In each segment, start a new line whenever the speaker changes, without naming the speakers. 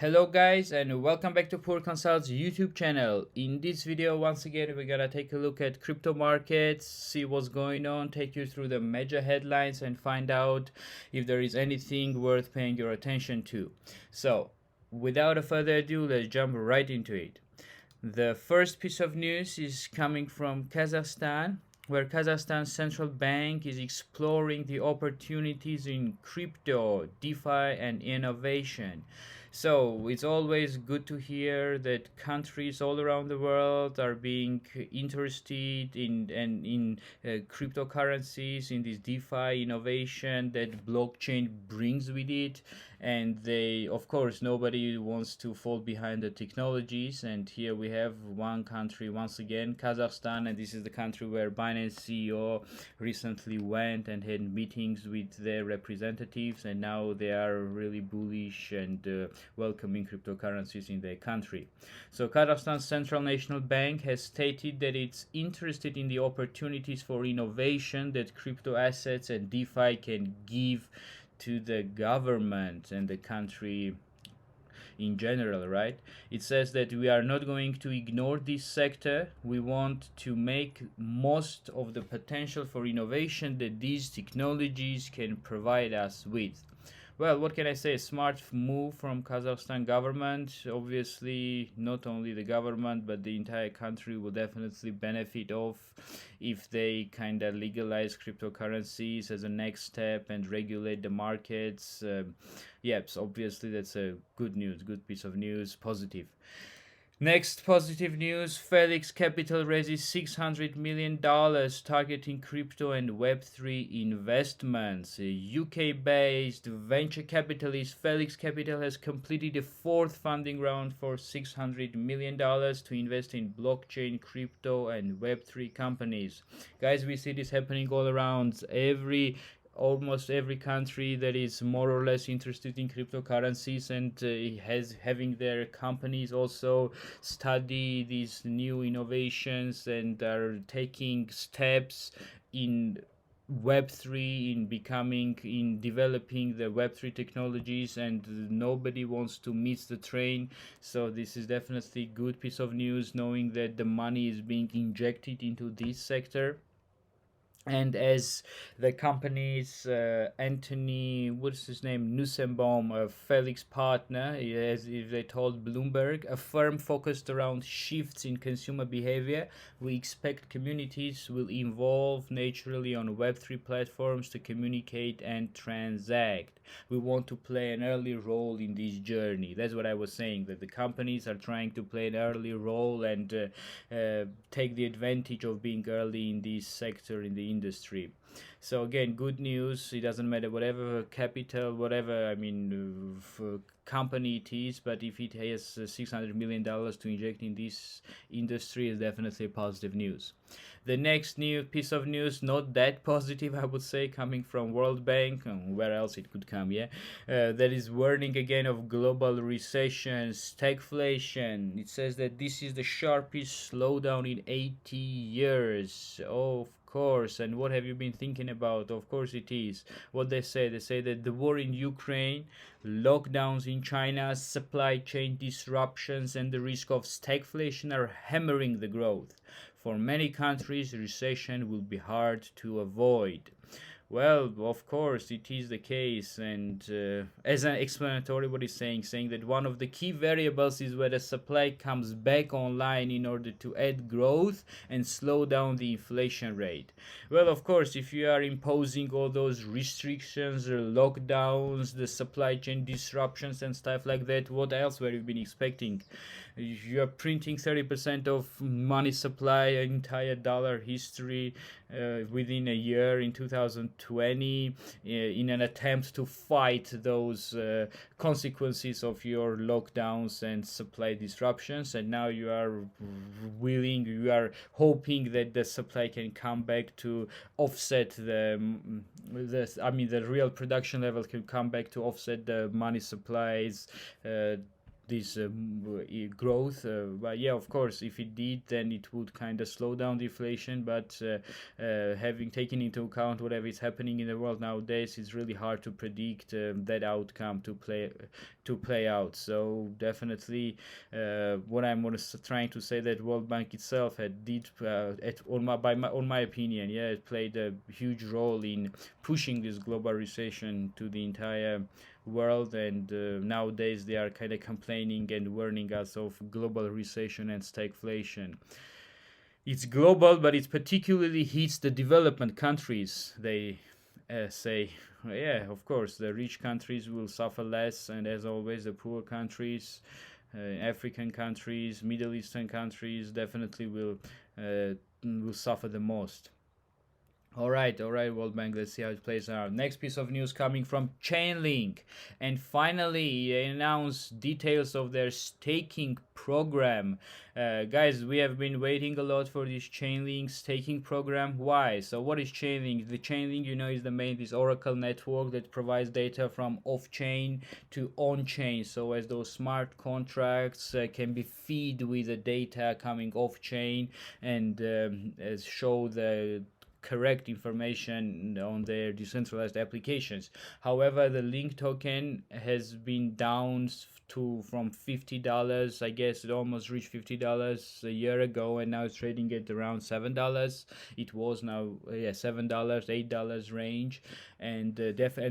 Hello guys and welcome back to PoorConsult's YouTube channel. In this video once again we're gonna take a look at crypto markets, see what's going on, take you through the major headlines and find out if there is anything worth paying your attention to. So without a further ado, let's jump right into it. The first piece of news is coming from Kazakhstan, where Kazakhstan's central bank is exploring the opportunities in crypto, DeFi, and innovation. So it's always good to hear that countries all around the world are being interested in cryptocurrencies, in this DeFi innovation that blockchain brings with it. And they, of course, nobody wants to fall behind the technologies. And here we have one country once again, Kazakhstan, and this is the country where Binance CEO recently went and had meetings with their representatives, and now they are really bullish and welcoming cryptocurrencies in their country. So Kazakhstan's Central National Bank has stated that it's interested in the opportunities for innovation that crypto assets and DeFi can give to the government and the country in general, right? It says that we are not going to ignore this sector. We want to make most of the potential for innovation that these technologies can provide us with. Well, what can I say? Smart move from Kazakhstan government. Obviously, not only the government, but the entire country will definitely benefit of if they kind of legalize cryptocurrencies as a next step and regulate the markets. Yes, obviously that's a good news, good piece of news, positive. Next positive news, Felix Capital raises $600 million targeting crypto and Web3 investments. UK-based venture capitalist Felix Capital has completed a fourth funding round for $600 million to invest in blockchain, crypto, and Web3 companies. Guys, we see this happening all around. Almost every country that is more or less interested in cryptocurrencies and has having their companies also study these new innovations and are taking steps in Web3, in developing the Web3 technologies, and nobody wants to miss the train. So this is definitely a good piece of news, knowing that the money is being injected into this sector. And as the company's Anthony, what's his name, Nussenbaum, a Felix partner, as they told Bloomberg, a firm focused around shifts in consumer behavior, we expect communities will evolve naturally on Web3 platforms to communicate and transact. We want to play an early role in this journey. That's what I was saying, that the companies are trying to play an early role and take the advantage of being early in this sector, in the industry. So again, good news. It doesn't matter whatever capital, whatever company it is, but if it has $600 million to inject in this industry, is definitely positive news. The next new piece of news, not that positive, I would say, coming from World Bank, where else it could come, that is warning again of global recession, stagflation. It says that this is the sharpest slowdown in 80 years. Oh, of course. And what have you been thinking about? Of course it is. What they say that the war in Ukraine, lockdowns in China, supply chain disruptions, and the risk of stagflation are hammering the growth. For many countries, recession will be hard to avoid. Well, of course, it is the case, and as an explanatory, what he's saying that one of the key variables is whether supply comes back online in order to add growth and slow down the inflation rate. Well, of course, if you are imposing all those restrictions, lockdowns, the supply chain disruptions and stuff like that, what else were you been expecting? You are printing 30% of money supply, entire dollar history within a year in 2020 in an attempt to fight those consequences of your lockdowns and supply disruptions, and now you are hoping that the supply can come back to offset the real production level can come back to offset the money supplies this growth. But yeah, of course, if it did, then it would kind of slow down the inflation. But having taken into account whatever is happening in the world nowadays, it's really hard to predict that outcome to play out. So definitely, what I'm trying to say, that World Bank itself on my opinion, yeah, it played a huge role in pushing this global recession to the entire world, and nowadays they are kind of complaining and warning us of global recession and stagflation. It's global, but it particularly hits the development countries. They say, yeah, of course, the rich countries will suffer less, and as always, the poor countries, African countries, Middle Eastern countries, definitely will suffer the most. All right, World Bank. Let's see how it plays out. Next piece of news coming from Chainlink, and finally they announced details of their staking program. Guys, we have been waiting a lot for this Chainlink staking program. Why? So, what is Chainlink? The Chainlink, is this Oracle network that provides data from off-chain to on-chain, so as those smart contracts can be fed with the data coming off-chain and show the correct information on their decentralized applications. However, the Link token has been down from $50. I guess it almost reached $50 a year ago, and now it's trading at around $7. It was now $7, $8 range, and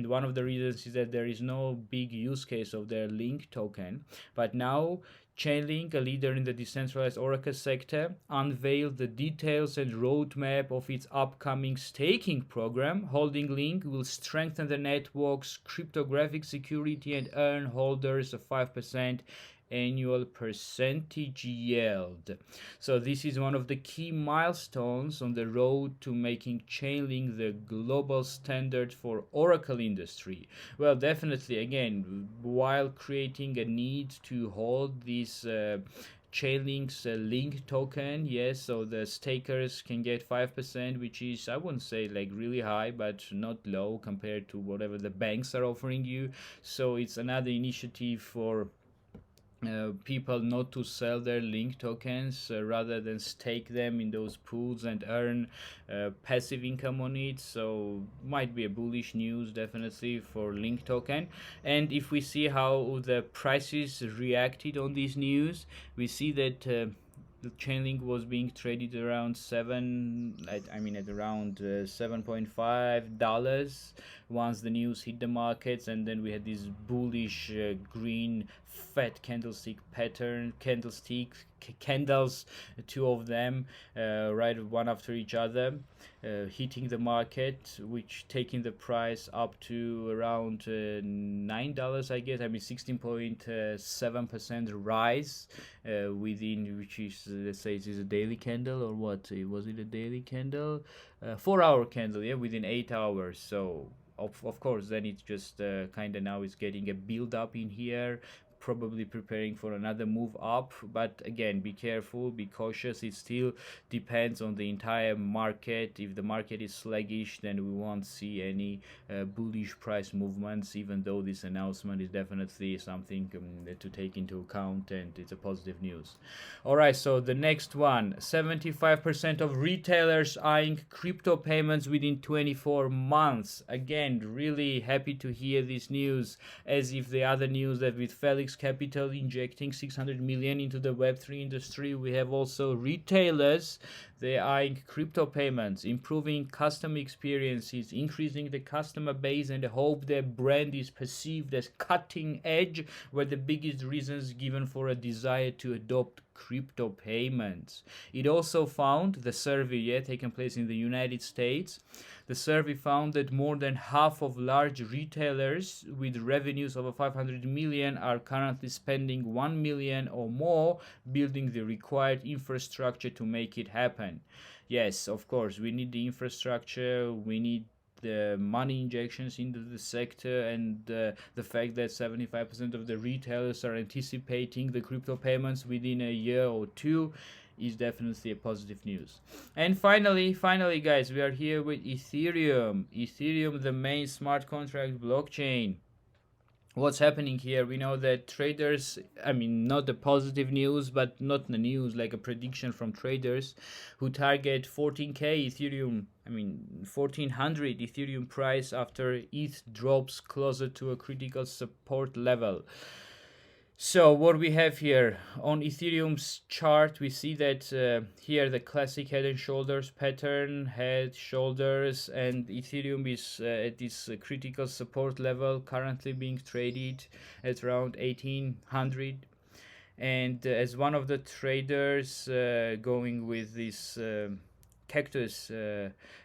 one of the reasons is that there is no big use case of their Link token. But now Chainlink, a leader in the decentralized Oracle sector, unveiled the details and roadmap of its upcoming staking program. Holding Link will strengthen the network's cryptographic security and earn holders a 5% annual percentage yield. So this is one of the key milestones on the road to making Chainlink the global standard for Oracle industry. Well, definitely, again, while creating a need to hold this Chainlink's Link token, yes, so the stakers can get 5%, which is, I wouldn't say like really high, but not low compared to whatever the banks are offering you. So it's another initiative for people not to sell their Link tokens, rather than stake them in those pools and earn passive income on it. So might be a bullish news definitely for Link token. And if we see how the prices reacted on this news, we see that the Chainlink was being traded around at around $7.5 once the news hit the markets, and then we had this bullish green fat candlestick pattern, candles, two of them, right one after each other, hitting the market, which taking the price up to around $9, I guess. 16.7% rise within, which is, let's say, it is a daily candle, or what was it, a daily candle, 4-hour candle, yeah, within 8 hours. So of course, then it's just kind of now is getting a build up in here, probably preparing for another move up. But again, be careful, be cautious. It still depends on the entire market. If the market is sluggish, then we won't see any bullish price movements, even though this announcement is definitely something to take into account, and it's a positive news. All right, so the next one, 75% of retailers eyeing crypto payments within 24 months. Again, really happy to hear this news, as if the other news that with Felix Capital injecting 600 million into the Web3 industry, we have also retailers. They are eyeing crypto payments, improving customer experiences, increasing the customer base, and hope their brand is perceived as cutting edge, were the biggest reasons given for a desire to adopt crypto payments. It also found, the survey taken place in the United States, the survey found that more than half of large retailers with revenues over 500 million are currently spending 1 million or more building the required infrastructure to make it happen. Yes, of course, we need the infrastructure, we need the money injections into the sector, and the fact that 75% of the retailers are anticipating the crypto payments within a year or two is definitely a positive news. And finally guys, we are here with Ethereum, the main smart contract blockchain. what's happening here. We know that traders, I mean, not the positive news, but not the news, like a prediction from traders who target 14k Ethereum, I mean 1400 Ethereum price after ETH drops closer to a critical support level. So what we have here on Ethereum's chart, we see that here the classic head and shoulders pattern, head, shoulders, and Ethereum is at this critical support level, currently being traded at around 1800. And as one of the traders going with this Cactus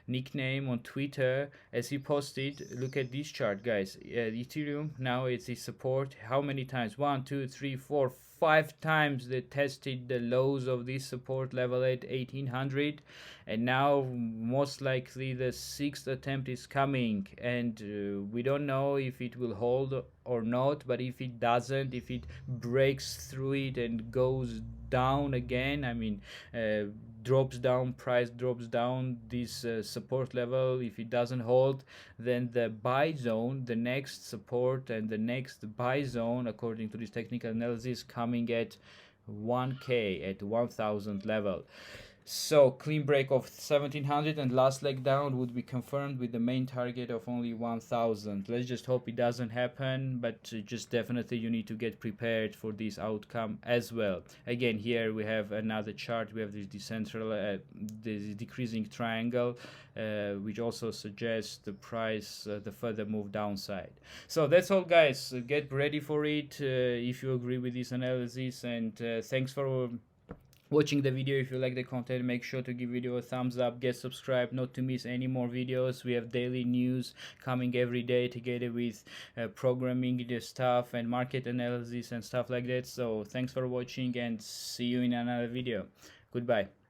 nickname on Twitter, as he posted, look at this chart, guys. Ethereum now it's a support. How many times? 1, 2, 3, 4, 5 times they tested the lows of this support level at 1800, and now most likely the 6th attempt is coming, and we don't know if it will hold or not. But if it doesn't, if it breaks through it and goes down again, I mean drops down, price drops down this support level, if it doesn't hold, then the buy zone, the next support and the next buy zone according to this technical analysis, coming at 1k, at 1000 level. So clean break of 1700 and last leg down would be confirmed with the main target of only 1000. Let's just hope it doesn't happen, but just definitely you need to get prepared for this outcome as well. Again, here we have another chart. We have this this decreasing triangle, which also suggests the price, the further move downside. So that's all, guys. Get ready for it if you agree with this analysis, and thanks for watching the video. If you like the content, make sure to give video a thumbs up, get subscribed not to miss any more videos. We have daily news coming every day together with programming stuff and market analysis and stuff like that. So thanks for watching and see you in another video. Goodbye.